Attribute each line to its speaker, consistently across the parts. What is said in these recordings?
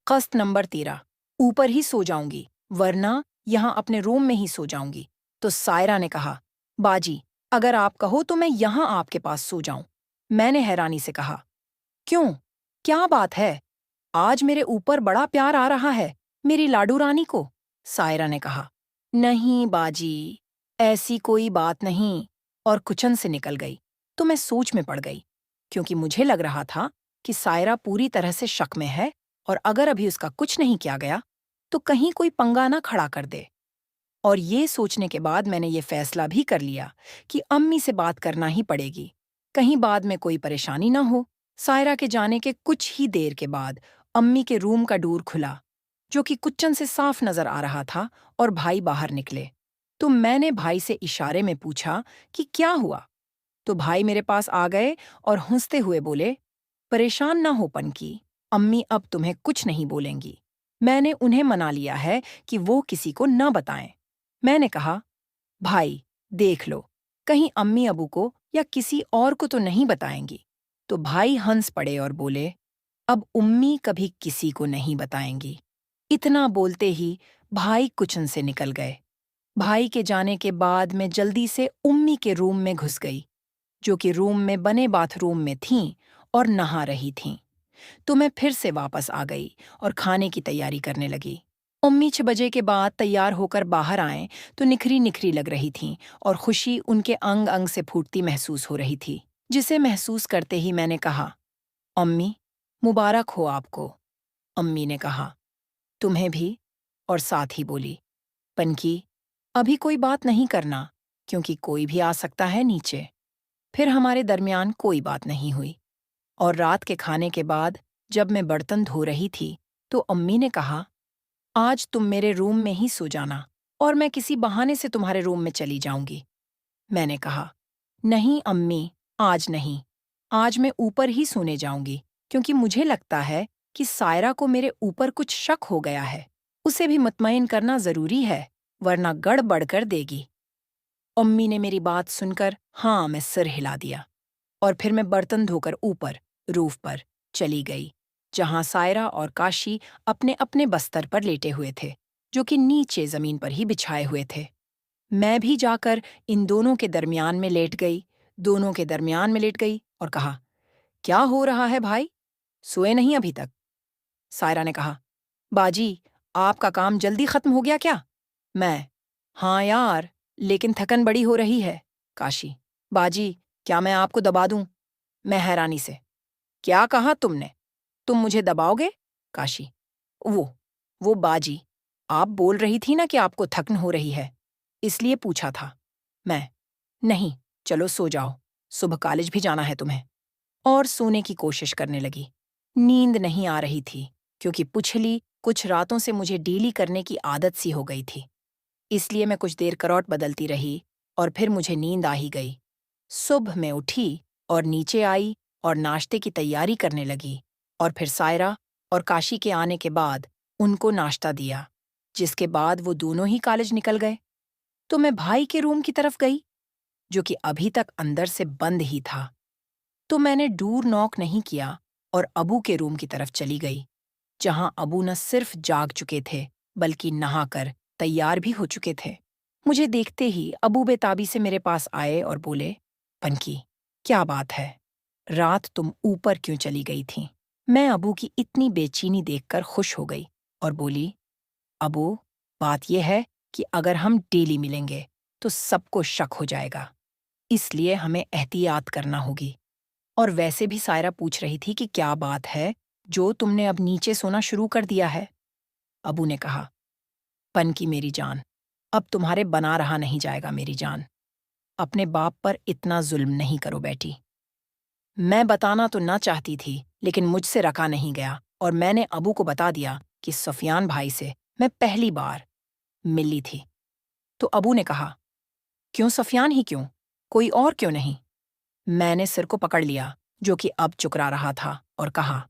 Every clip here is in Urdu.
Speaker 1: قسط نمبر 13۔ اوپر ہی سو جاؤں گی ورنہ یہاں اپنے روم میں ہی سو جاؤں گی۔ تو سائرہ نے کہا، باجی اگر آپ کہو تو میں یہاں آپ کے پاس سو جاؤں۔ میں نے حیرانی سے کہا، کیوں؟ کیا بات ہے؟ آج میرے اوپر بڑا پیار آ رہا ہے میری لاڈو رانی کو۔ سائرہ نے کہا، نہیں باجی، ایسی کوئی بات نہیں، اور کچن سے نکل گئی۔ تو میں سوچ میں پڑ گئی، کیونکہ مجھے لگ رہا تھا کہ سائرہ پوری طرح سے شک میں ہے، اور اگر ابھی اس کا کچھ نہیں کیا گیا تو کہیں کوئی پنگا نہ کھڑا کر دے۔ اور یہ سوچنے کے بعد میں نے یہ فیصلہ بھی کر لیا کہ امی سے بات کرنا ہی پڑے گی، کہیں بعد میں کوئی پریشانی نہ ہو۔ سائرہ کے جانے کے کچھ ہی دیر کے بعد امی کے روم کا ڈور کھلا، جو کہ کچن سے صاف نظر آ رہا تھا، اور بھائی باہر نکلے۔ تو میں نے بھائی سے اشارے میں پوچھا کہ کیا ہوا؟ تو بھائی میرے پاس آ گئے اور ہنستے ہوئے بولے، پریشان نہ ہو پنکی، امی اب تمہیں کچھ نہیں بولیں گی۔ میں نے انہیں منا لیا ہے کہ وہ کسی کو نہ بتائیں۔ میں نے کہا، بھائی دیکھ لو، کہیں امی ابو کو یا کسی اور کو تو نہیں بتائیں گی۔ تو بھائی ہنس پڑے اور بولے، اب امی کبھی کسی کو نہیں بتائیں گی۔ اتنا بولتے ہی بھائی کچن سے نکل گئے۔ بھائی کے جانے کے بعد میں جلدی سے امی کے روم میں گھس گئی، جو کہ روم میں بنے باتھ روم میں تھیں اور نہا رہی تھیں۔ تو میں پھر سے واپس آ گئی اور کھانے کی تیاری کرنے لگی۔ امی 6 بجے کے بعد تیار ہو کر باہر آئیں تو نکھری نکھری لگ رہی تھیں، اور خوشی ان کے انگ انگ سے پھوٹتی محسوس ہو رہی تھی، جسے محسوس کرتے ہی میں نے کہا، امی مبارک ہو آپ کو۔ امی نے کہا، تمہیں بھی، اور ساتھ ہی بولی، پنکی ابھی کوئی بات نہیں کرنا، کیونکہ کوئی بھی آ سکتا ہے نیچے۔ پھر ہمارے درمیان کوئی بات نہیں ہوئی، اور رات کے کھانے کے بعد جب میں برتن دھو رہی تھی تو امی نے کہا، آج تم میرے روم میں ہی سو جانا، اور میں کسی بہانے سے تمہارے روم میں چلی جاؤں گی۔ میں نے کہا، نہیں امی، آج نہیں، آج میں اوپر ہی سونے جاؤں گی، کیونکہ مجھے لگتا ہے کہ سائرہ کو میرے اوپر کچھ شک ہو گیا ہے۔ اسے بھی مطمئن کرنا ضروری ہے، ورنہ گڑ بڑھ کر دے گی۔ امی نے میری بات سن کر ہاں میں سر ہلا دیا، اور پھر میں برتن دھو کر اوپر روف پر چلی گئی، جہاں سائرہ اور کاشی اپنے اپنے بستر پر لیٹے ہوئے تھے، جو کہ نیچے زمین پر ہی بچھائے ہوئے تھے۔ میں بھی جا کر ان دونوں کے درمیان میں لیٹ گئی، اور کہا، کیا ہو رہا ہے بھائی؟ سوئے نہیں ابھی تک؟ سائرہ نے کہا، باجی آپ کا کام جلدی ختم ہو گیا کیا؟ میں، ہاں یار، لیکن تھکن بڑی ہو رہی ہے۔ کاشی، باجی کیا میں آپ کو دبا دوں؟ میں حیرانی سے، کیا کہا تم نے؟ تم مجھے دباؤ گے؟ کاشی، وہ باجی، آپ بول رہی تھی نا کہ آپ کو تھکن ہو رہی ہے، اس لیے پوچھا تھا۔ میں، نہیں، چلو سو جاؤ، صبح کالج بھی جانا ہے تمہیں۔ اور سونے کی کوشش کرنے لگی۔ نیند نہیں آ رہی تھی، کیونکہ پچھلی کچھ راتوں سے مجھے ڈیلی کرنے کی عادت سی ہو گئی تھی، اس لیے میں کچھ دیر کروٹ بدلتی رہی، اور پھر مجھے نیند آ ہی گئی۔ صبح میں اٹھی اور نیچے آئی اور ناشتے کی تیاری کرنے لگی، اور پھر سائرہ اور کاشی کے آنے کے بعد ان کو ناشتہ دیا، جس کے بعد وہ دونوں ہی کالج نکل گئے۔ تو میں بھائی کے روم کی طرف گئی، جو کہ ابھی تک اندر سے بند ہی تھا۔ تو میں نے ڈور نوک نہیں کیا اور ابو کے روم کی طرف چلی گئی، جہاں ابو نہ صرف جاگ چکے تھے بلکہ نہا کر تیار بھی ہو چکے تھے۔ مجھے دیکھتے ہی ابو بے تابی سے میرے پاس آئے اور بولے، پنکی کیا بات ہے؟ رات تم اوپر کیوں چلی گئی تھی؟ میں ابو کی اتنی بے چینی دیکھ کر خوش ہو گئی اور بولی، ابو بات یہ ہے کہ اگر ہم ڈیلی ملیں گے تو سب کو شک ہو جائے گا، اس لیے ہمیں احتیاط کرنا ہوگی۔ اور ویسے بھی سائرہ پوچھ رہی تھی کہ کیا بات ہے جو تم نے اب نیچے سونا شروع کر دیا ہے؟ ابو نے کہا، پنکی میری جان، اب تمہارے بنا رہا نہیں جائے گا میری جان، اپنے باپ پر اتنا ظلم نہیں کرو بیٹی۔ میں بتانا تو نہ چاہتی تھی، لیکن مجھ سے رکا نہیں گیا، اور میں نے ابو کو بتا دیا کہ سفیان بھائی سے میں پہلی بار ملی تھی۔ تو ابو نے کہا، کیوں سفیان ہی کیوں؟ کوئی اور کیوں نہیں؟ میں نے سر کو پکڑ لیا، جو کہ اب چکرا رہا تھا، اور کہا،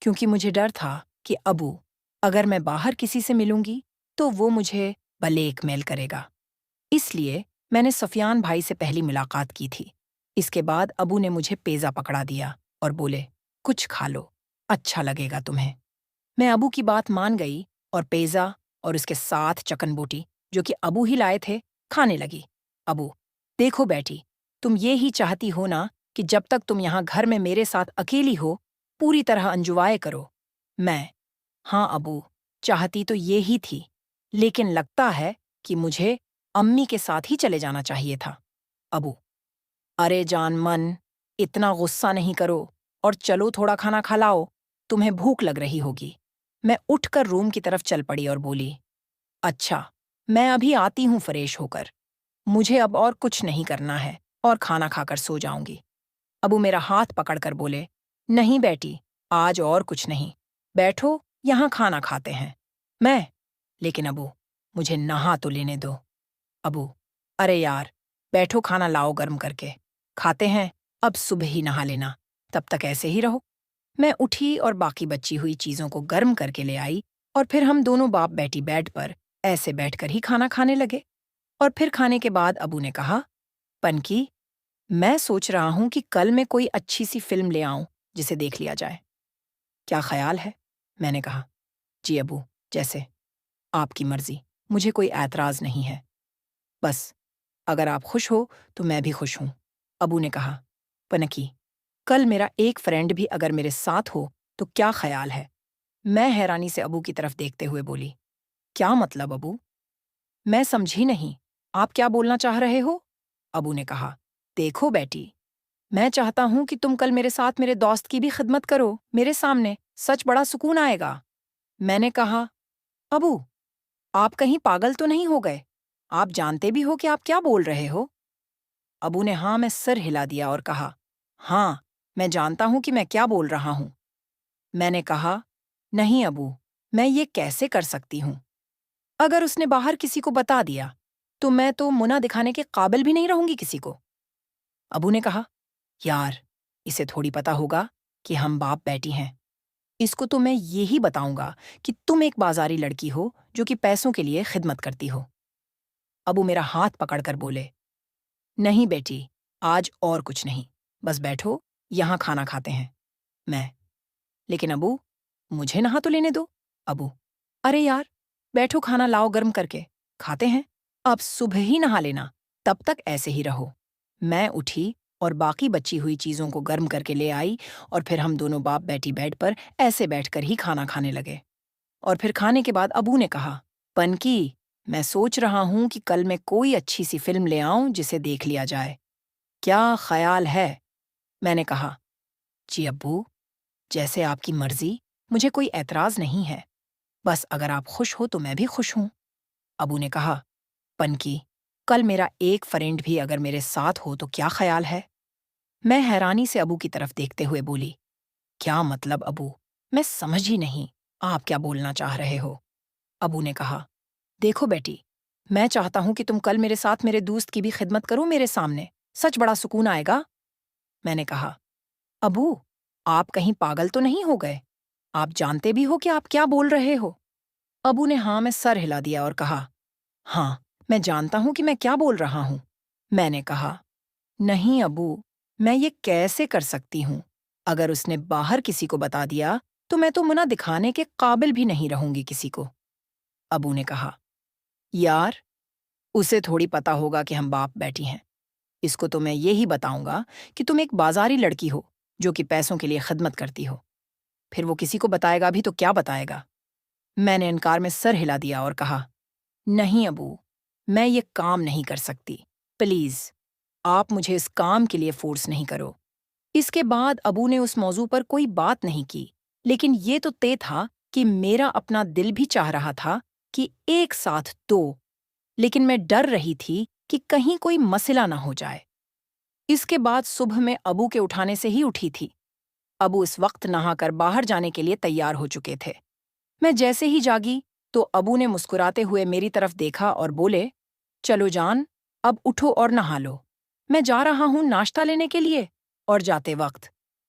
Speaker 1: کیونکہ مجھے ڈر تھا کہ ابو، اگر میں باہر کسی سے ملوں گی تو وہ مجھے بلیک میل کرے گا، اس لیے میں نے سفیان بھائی سے پہلی ملاقات کی تھی۔ اس کے بعد ابو نے مجھے پیزا پکڑا دیا اور بولے، کچھ کھا لو، اچھا لگے گا تمہیں۔ میں ابو کی بات مان گئی اور پیزا اور اس کے ساتھ چکن بوٹی جو کہ ابو ہی لائے تھے کھانے لگی۔ ابو: دیکھو بیٹی، تم یہ ہی چاہتی ہو نا کہ جب تک تم یہاں گھر میں میرے ساتھ اکیلی ہو پوری طرح انجوائے کرو۔ میں: ہاں ابو، چاہتی تو یہ ہی تھی، لیکن لگتا ہے کہ مجھے امی کے ساتھ ہی چلے جانا چاہیے تھا۔ ابو: ارے جان من، اتنا غصہ نہیں کرو اور چلو تھوڑا کھانا کھلاؤ، تمہیں بھوک لگ رہی ہوگی۔ میں اٹھ کر روم کی طرف چل پڑی اور بولی: اچھا، میں ابھی آتی ہوں فریش ہو کر، مجھے اب اور کچھ نہیں کرنا ہے اور کھانا کھا کر سو جاؤں گی۔ ابو میرا ہاتھ پکڑ کر بولے: نہیں بیٹی، آج اور کچھ نہیں، بیٹھو یہاں کھانا کھاتے ہیں۔ میں: لیکن ابو، مجھے نہا تو لینے دو۔ ابو: ارے یار، بیٹھو کھانا لاؤ گرم کر کے، کھاتے ہیں، اب صبح ہی نہا لینا، تب تک ایسے ہی رہو۔ میں اٹھی اور باقی بچی ہوئی چیزوں کو گرم کر کے لے آئی اور پھر ہم دونوں باپ بیٹی بیڈ پر ایسے بیٹھ کر ہی کھانا کھانے لگے۔ اور پھر کھانے کے بعد ابو نے کہا: پنکی، میں سوچ رہا ہوں کہ کل میں کوئی اچھی سی فلم لے آؤں جسے دیکھ لیا جائے، کیا خیال ہے؟ میں نے کہا: جی ابو، جیسے آپ کی مرضی، مجھے کوئی اعتراض نہیں ہے، بس اگر آپ خوش ہو تو میں بھی خوش ہوں۔ ابو نے کہا: پنکی، کل میرا ایک فرینڈ بھی اگر میرے ساتھ ہو تو کیا خیال ہے؟ میں حیرانی سے ابو کی طرف دیکھتے ہوئے بولی: کیا مطلب ابو؟ میں سمجھی نہیں، آپ کیا بولنا چاہ رہے ہو؟ ابو نے کہا: دیکھو بیٹی، میں چاہتا ہوں کہ تم کل میرے ساتھ میرے دوست کی بھی خدمت کرو میرے سامنے، سچ بڑا سکون آئے گا۔ میں نے کہا: ابو، آپ کہیں پاگل تو نہیں ہو گئے؟ آپ جانتے بھی ہو کہ آپ کیا بول رہے ہو؟ ابو نے ہاں میں سر ہلا دیا اور کہا: ہاں، میں جانتا ہوں کہ میں کیا بول رہا ہوں۔ میں نے کہا: نہیں ابو، میں یہ کیسے کر سکتی ہوں؟ اگر اس نے باہر کسی کو بتا دیا تو میں تو منہ دکھانے کے قابل بھی نہیں رہوں گی کسی کو۔ ابو نے کہا: یار، اسے تھوڑی پتا ہوگا کہ ہم باپ بیٹی ہیں، اس کو تو میں یہی بتاؤں گا کہ تم ایک بازاری لڑکی ہو جو کہ پیسوں کے لیے خدمت کرتی ہو۔ ابو میرا ہاتھ پکڑ کر بولے: نہیں بیٹی، آج اور کچھ نہیں، بس بیٹھو یہاں کھانا کھاتے ہیں۔ میں: لیکن ابو، مجھے نہا تو لینے دو۔ ابو: ارے یار، بیٹھو کھانا لاؤ گرم کر کے، کھاتے ہیں، اب صبح ہی نہا لینا، تب تک ایسے ہی رہو۔ میں اٹھی اور باقی بچی ہوئی چیزوں کو گرم کر کے لے آئی اور پھر ہم دونوں باپ بیٹی بیڈ پر ایسے بیٹھ کر ہی کھانا کھانے لگے۔ اور پھر کھانے کے بعد ابو نے کہا: پنکی، میں سوچ رہا ہوں کہ کل میں کوئی اچھی سی فلم لے آؤں جسے دیکھ لیا جائے، کیا خیال ہے؟ میں نے کہا: جی ابو، جیسے آپ کی مرضی، مجھے کوئی اعتراض نہیں ہے، بس اگر آپ خوش ہو تو میں بھی خوش ہوں۔ ابو نے کہا: پنکی، کل میرا ایک فرینڈ بھی اگر میرے ساتھ ہو تو کیا خیال ہے؟ میں حیرانی سے ابو کی طرف دیکھتے ہوئے بولی: کیا مطلب ابو؟ میں سمجھ ہی نہیں، آپ کیا بولنا چاہ رہے ہو؟ ابو نے کہا: دیکھو بیٹی، میں چاہتا ہوں کہ تم کل میرے ساتھ میرے دوست کی بھی خدمت کرو میرے سامنے، سچ بڑا سکون آئے گا۔ میں نے کہا: ابو، آپ کہیں پاگل تو نہیں ہو گئے؟ آپ جانتے بھی ہو کہ آپ کیا بول رہے ہو؟ ابو نے ہاں میں سر ہلا دیا اور کہا: ہاں، میں جانتا ہوں کہ میں کیا بول رہا ہوں۔ میں نے کہا: نہیں ابو، میں یہ کیسے کر سکتی ہوں؟ اگر اس نے باہر کسی کو بتا دیا تو میں تو منہ دکھانے کے قابل بھی نہیں رہوں گی کسی کو۔ ابو نے کہا: یار، اسے تھوڑی پتا ہوگا کہ ہم باپ بیٹی ہیں، اس کو تو میں یہی بتاؤں گا کہ تم ایک بازاری لڑکی ہو جو کہ پیسوں کے لیے خدمت کرتی ہو، پھر وہ کسی کو بتائے گا بھی تو کیا بتائے گا؟ میں نے انکار میں سر ہلا دیا اور کہا: نہیں ابو، میں یہ کام نہیں کر سکتی، پلیز آپ مجھے اس کام کے لیے فورس نہیں کرو۔ اس کے بعد ابو نے اس موضوع پر کوئی بات نہیں کی، لیکن یہ تو طے تھا کہ میرا اپنا دل بھی چاہ رہا تھا کہ ایک ساتھ دو، لیکن میں ڈر رہی تھی کہ کہیں کوئی مسئلہ نہ ہو جائے۔ اس کے بعد صبح میں ابو کے اٹھانے سے ہی اٹھی تھی۔ ابو اس وقت نہا کر باہر جانے کے لیے تیار ہو چکے تھے۔ میں جیسے ہی جاگی تو ابو نے مسکراتے ہوئے میری طرف دیکھا اور بولے: چلو جان، اب اٹھو اور نہا لو، میں جا رہا ہوں ناشتہ لینے کے لیے۔ اور جاتے وقت: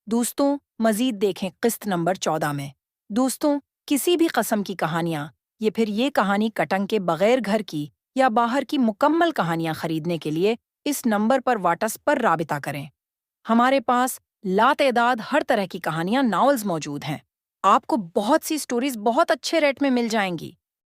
Speaker 1: دوستوں، مزید دیکھیں قسط نمبر 14 میں۔ دوستوں، کسی بھی قسم کی کہانیاں، پھر یہ کہانی کٹنگ کے بغیر گھر کی یا باہر کی مکمل کہانیاں خریدنے کے لیے اس نمبر پر واٹس پر رابطہ کریں۔ ہمارے پاس لاتعداد ہر طرح کی کہانیاں، ناولز موجود ہیں۔ آپ کو بہت سی اسٹوریز بہت اچھے ریٹ میں مل جائیں گی۔